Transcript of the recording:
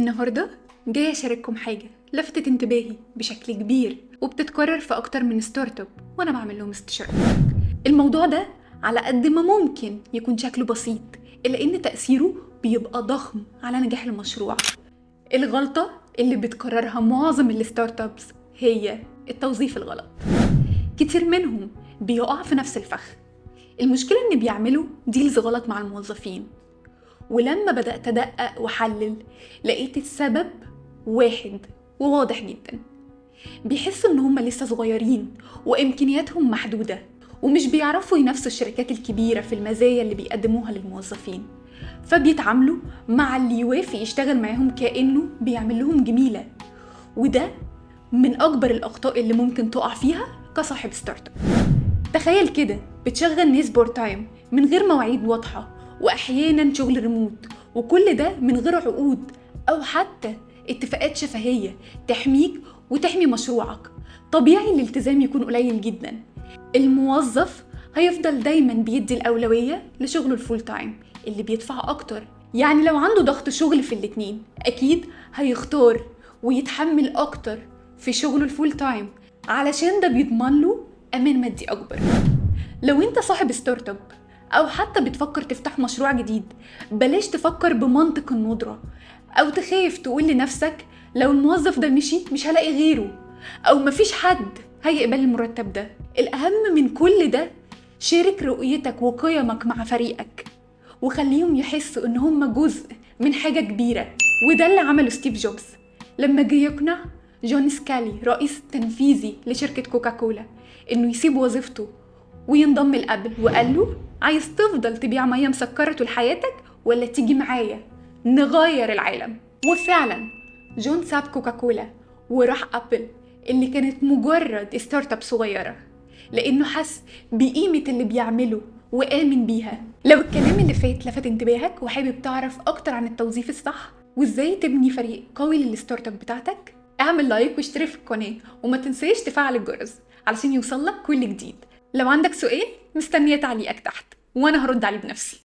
النهاردة جاية أشارككم حاجة لفتت انتباهي بشكل كبير وبتتكرر في أكتر من ستارت اب وأنا بعمل لهم استشارات. الموضوع ده على قد ما ممكن يكون شكله بسيط إلا إن تأثيره بيبقى ضخم على نجاح المشروع. الغلطة اللي بتكررها معظم الستارت ابس هي التوظيف الغلط. كتير منهم بيقع في نفس الفخ. المشكلة إن بيعملوا ديلز غلط مع الموظفين، ولما بدأت أدقق وحلل لقيت السبب واحد وواضح جدا. بيحسوا إن هم لسه صغيرين وإمكانياتهم محدودة ومش بيعرفوا ينافسوا الشركات الكبيرة في المزايا اللي بيقدموها للموظفين، فبيتعاملوا مع اللي يوافق يشتغل معاهم كأنه بيعمل لهم جميلة. وده من أكبر الأخطاء اللي ممكن تقع فيها كصاحب ستارت اب. تخيل كده بتشغل ناس بور تايم من غير مواعيد واضحة، وأحيانا شغل ريموت، وكل ده من غير عقود أو حتى اتفاقات شفهية تحميك وتحمي مشروعك. طبيعي الالتزام يكون قليل جدا. الموظف هيفضل دايما بيدي الأولوية لشغله الفول تايم اللي بيدفع أكتر. يعني لو عنده ضغط شغل في الاتنين أكيد هيختار ويتحمل أكتر في شغله الفول تايم علشان ده بيضمن له أمان مادي أكبر. لو انت صاحب ستارت اب أو حتى بتفكر تفتح مشروع جديد، بلاش تفكر بمنطق الندرة أو تخاف تقول لنفسك لو الموظف ده مشي مش هلاقي غيره أو مفيش حد هيقبل المرتب ده. الأهم من كل ده شارك رؤيتك وقيمك مع فريقك وخليهم يحسوا إن هم جزء من حاجة كبيرة. وده اللي عمله ستيف جوبز لما جه يقنع جون سكالي رئيس التنفيذي لشركة كوكاكولا إنه يسيب وظيفته وينضم لأبل، وقال له عايز تفضل تبيع مية مسكرة طول حياتك ولا تيجي معايا نغير العالم؟ وفعلا جون ساب كوكاكولا وراح أبل اللي كانت مجرد ستارت اب صغيرة، لأنه حس بقيمة اللي بيعمله وآمن بيها. لو الكلام اللي فات لفت انتباهك وحابب تعرف أكتر عن التوظيف الصح وإزاي تبني فريق قوي للستارت اب بتاعتك، اعمل لايك واشترك في القناة وما تنساش تفعل الجرس علشان يوصلك كل جديد. لو عندك سؤال مستنية تعليقك تحت وأنا هرد عليه بنفسي.